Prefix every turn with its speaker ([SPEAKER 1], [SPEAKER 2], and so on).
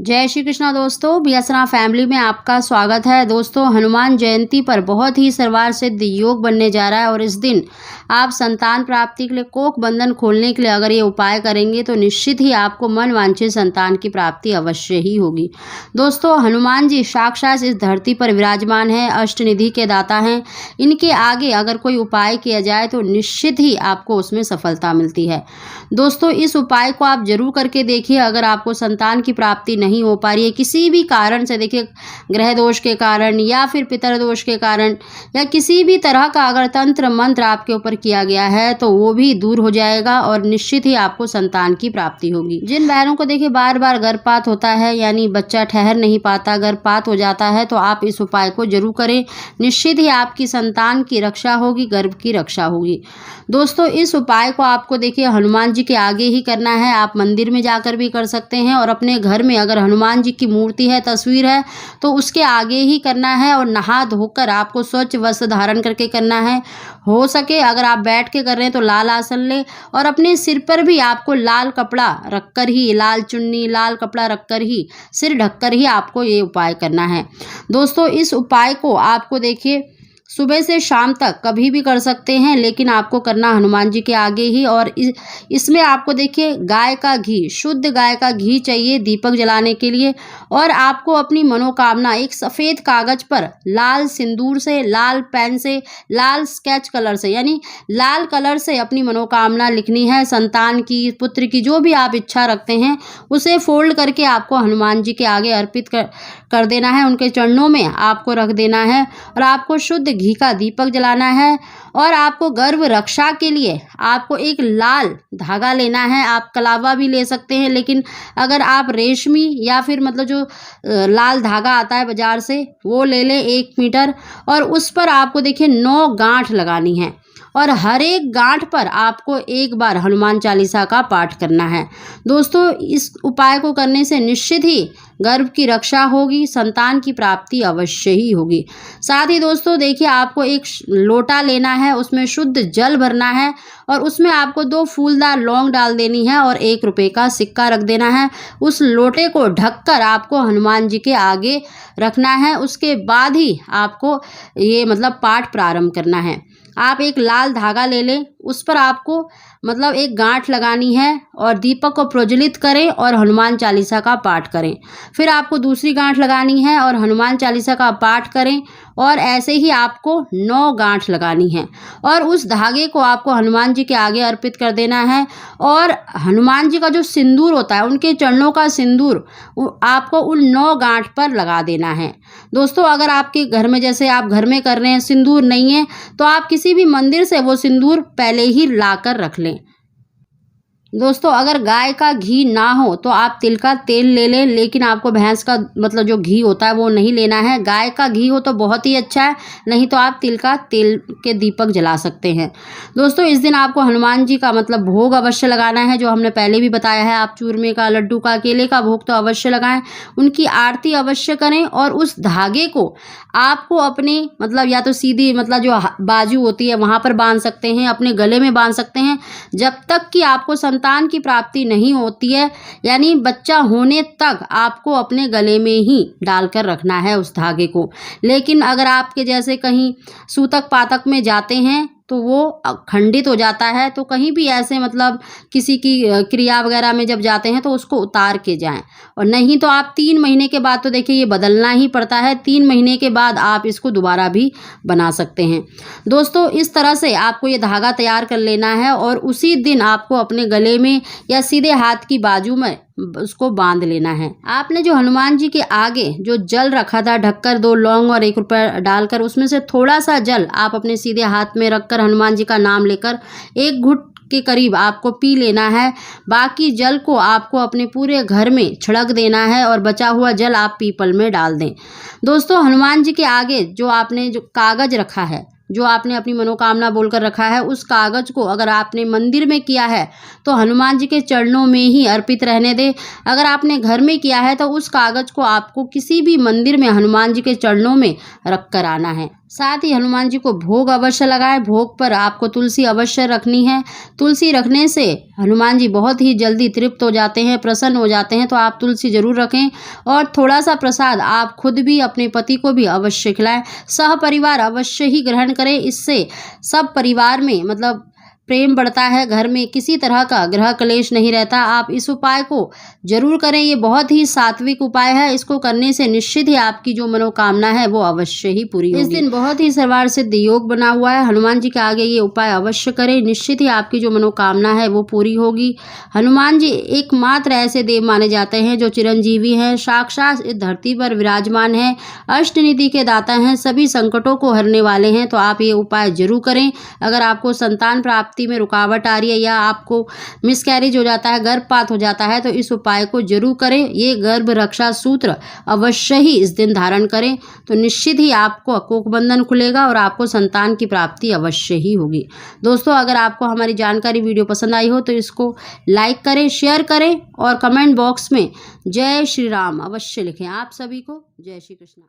[SPEAKER 1] जय श्री कृष्णा दोस्तों, बीएसएनआर फैमिली में आपका स्वागत है। दोस्तों, हनुमान जयंती पर बहुत ही सर्वार सिद्ध योग बनने जा रहा है और इस दिन आप संतान प्राप्ति के लिए कोख बंधन खोलने के लिए अगर ये उपाय करेंगे तो निश्चित ही आपको मन वांछित संतान की प्राप्ति अवश्य ही होगी। दोस्तों, हनुमान जी साक्षात इस धरती पर विराजमान है, अष्टनिधि के दाता हैं। इनके आगे अगर कोई उपाय किया जाए तो निश्चित ही आपको उसमें सफलता मिलती है। दोस्तों, इस उपाय को आप जरूर करके देखिए। अगर आपको संतान की प्राप्ति नहीं हो पा रही है किसी भी कारण से, देखिए ग्रह दोष के कारण या फिर पितर दोष के कारण या किसी भी तरह का अगर तंत्र मंत्र आपके ऊपर किया गया है तो वो भी दूर हो जाएगा और निश्चित ही आपको संतान की प्राप्ति होगी। जिन बहनों को देखिए बार बार गर्भपात होता है, यानी बच्चा ठहर नहीं पाता, गर्भपात हो जाता है, तो आप इस उपाय को जरूर करें। निश्चित ही आपकी संतान की रक्षा होगी, गर्भ की रक्षा होगी। दोस्तों, इस उपाय को आपको देखिए हनुमान जी के आगे ही करना है। आप मंदिर में जाकर भी कर सकते हैं और अपने घर में अगर हनुमान जी की मूर्ति है, तस्वीर है, तो उसके आगे ही करना है और नहा धोकर आपको स्वच्छ वस्त्र धारण करके करना है। हो सके अगर आप बैठ के कर रहे हैं तो लाल आसन ले और अपने सिर पर भी आपको लाल कपड़ा रखकर ही, लाल चुन्नी लाल कपड़ा रखकर ही, सिर ढककर ही आपको ये उपाय करना है। दोस्तों, इस उपाय को आपको देखिए सुबह से शाम तक कभी भी कर सकते हैं, लेकिन आपको करना हनुमान जी के आगे ही। और इसमें आपको देखिए गाय का घी, शुद्ध गाय का घी चाहिए दीपक जलाने के लिए। और आपको अपनी मनोकामना एक सफ़ेद कागज पर लाल सिंदूर से, लाल पेन से, लाल स्केच कलर से, यानी लाल कलर से अपनी मनोकामना लिखनी है। संतान की, पुत्र की, जो भी आप इच्छा रखते हैं उसे फोल्ड करके आपको हनुमान जी के आगे अर्पित कर देना है। उनके चरणों में आपको रख देना है और आपको शुद्ध घी का दीपक जलाना है। और आपको गर्भ रक्षा के लिए आपको एक लाल धागा लेना है। आप कलावा भी ले सकते हैं, लेकिन अगर आप रेशमी या फिर मतलब जो लाल धागा आता है बाजार से वो ले लें 1 मीटर। और उस पर आपको देखिए 9 गांठ लगानी है और हर एक गांठ पर आपको एक बार हनुमान चालीसा का पाठ करना है। दोस्तों, इस उपाय को करने से निश्चित ही गर्भ की रक्षा होगी, संतान की प्राप्ति अवश्य ही होगी। साथ ही दोस्तों देखिए आपको एक लोटा लेना है, उसमें शुद्ध जल भरना है और उसमें आपको 2 फूलदार लौंग डाल देनी है और 1 रुपये का सिक्का रख देना है। उस लोटे को ढककर आपको हनुमान जी के आगे रखना है। उसके बाद ही आपको ये मतलब पाठ प्रारंभ करना है। आप एक लाल धागा ले लें, उस पर आपको मतलब एक गांठ लगानी है और दीपक को प्रज्वलित करें और हनुमान चालीसा का पाठ करें। फिर आपको दूसरी गांठ लगानी है और हनुमान चालीसा का पाठ करें और ऐसे ही आपको 9 गांठ लगानी है और उस धागे को आपको हनुमान जी के आगे अर्पित कर देना है। और हनुमान जी का जो सिंदूर होता है, उनके चरणों का सिंदूर आपको उन 9 गांठ पर लगा देना है। दोस्तों, अगर आपके घर में, जैसे आप घर में कर रहे हैं, सिंदूर नहीं है तो आप किसी भी मंदिर से वो सिंदूर पहले ही लाकर रख लें। दोस्तों, अगर गाय का घी ना हो तो आप तिल का तेल ले लें, लेकिन आपको भैंस का मतलब जो घी होता है वो नहीं लेना है। गाय का घी हो तो बहुत ही अच्छा है, नहीं तो आप तिल का तेल के दीपक जला सकते हैं। दोस्तों, इस दिन आपको हनुमान जी का मतलब भोग अवश्य लगाना है, जो हमने पहले भी बताया है। आप चूरमे का, लड्डू का, केले का भोग तो अवश्य लगाएं, उनकी आरती अवश्य करें। और उस धागे को आपको अपने मतलब या तो सीधी मतलब जो बाजू होती है वहाँ पर बांध सकते हैं, अपने गले में बांध सकते हैं, जब तक कि आपको संतान की प्राप्ति नहीं होती है, यानी बच्चा होने तक आपको अपने गले में ही डालकर रखना है उस धागे को। लेकिन अगर आपके जैसे कहीं सूतक पातक में जाते हैं तो वो खंडित हो जाता है, तो कहीं भी ऐसे मतलब किसी की क्रिया वगैरह में जब जाते हैं तो उसको उतार के जाएं। और नहीं तो आप 3 महीने के बाद तो देखिए ये बदलना ही पड़ता है, 3 महीने के बाद आप इसको दोबारा भी बना सकते हैं। दोस्तों, इस तरह से आपको ये धागा तैयार कर लेना है और उसी दिन आपको अपने गले में या सीधे हाथ की बाजू में उसको बांध लेना है। आपने जो हनुमान जी के आगे जो जल रखा था ढककर, 2 लौंग और 1 रुपया डालकर, उसमें से थोड़ा सा जल आप अपने सीधे हाथ में रखकर हनुमान जी का नाम लेकर 1 घुट के करीब आपको पी लेना है। बाकी जल को आपको अपने पूरे घर में छिड़क देना है और बचा हुआ जल आप पीपल में डाल दें। दोस्तों, हनुमान जी के आगे जो आपने जो कागज रखा है, जो आपने अपनी मनोकामना बोलकर रखा है, उस कागज को अगर आपने मंदिर में किया है तो हनुमान जी के चरणों में ही अर्पित रहने दें। अगर आपने घर में किया है तो उस कागज को आपको किसी भी मंदिर में हनुमान जी के चरणों में रख कर आना है। साथ ही हनुमान जी को भोग अवश्य लगाएं। भोग पर आपको तुलसी अवश्य रखनी है। तुलसी रखने से हनुमान जी बहुत ही जल्दी तृप्त हो जाते हैं, प्रसन्न हो जाते हैं, तो आप तुलसी जरूर रखें। और थोड़ा सा प्रसाद आप खुद भी अपने पति को भी अवश्य खिलाएं। सह परिवार अवश्य ही ग्रहण करें। इससे सब परिवार में मतलब प्रेम बढ़ता है, घर में किसी तरह का गृह क्लेश नहीं रहता। आप इस उपाय को जरूर करें। ये बहुत ही सात्विक उपाय है। इसको करने से निश्चित ही आपकी जो मनोकामना है वो अवश्य ही पूरी होगी। इस दिन बहुत ही सर्वार सिद्ध योग बना हुआ है। हनुमान जी के आगे ये उपाय अवश्य करें, निश्चित ही आपकी जो मनोकामना है वो पूरी होगी। हनुमान जी एकमात्र ऐसे देव माने जाते हैं जो चिरंजीवी हैं, साक्षात इस धरती पर विराजमान है, अष्टनिधि के दाता हैं, सभी संकटों को हरने वाले हैं। तो आप ये उपाय जरूर करें। अगर आपको संतान प्राप्ति में रुकावट आ रही है या आपको मिसकैरेज हो जाता है, गर्भपात हो जाता है, तो इस उपाय को जरूर करें। ये गर्भ रक्षा सूत्र अवश्य ही इस दिन धारण करें, तो निश्चित ही आपको कोख बंधन खुलेगा और आपको संतान की प्राप्ति अवश्य ही होगी। दोस्तों, अगर आपको हमारी जानकारी वीडियो पसंद आई हो तो इसको लाइक करें, शेयर करें और कमेंट बॉक्स में जय श्री राम अवश्य लिखें। आप सभी को जय श्री कृष्ण।